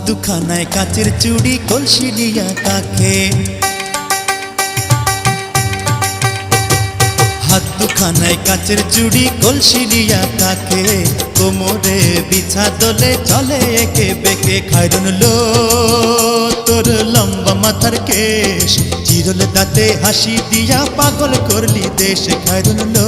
দুখানায় কাচের চুড়ি কলসি নিয়া কাকে, হাত দুখানায় কাচের চুড়ি কলসি নিয়া কাকে, কোমরে বিছা দোলে চলে একে বেঁকে। খায়রুন লো তোর লম্বা মাথার কেশ, চিরল দাঁতে হাসি দিয়া পাগল করলি দেশ। খায়রুন লো।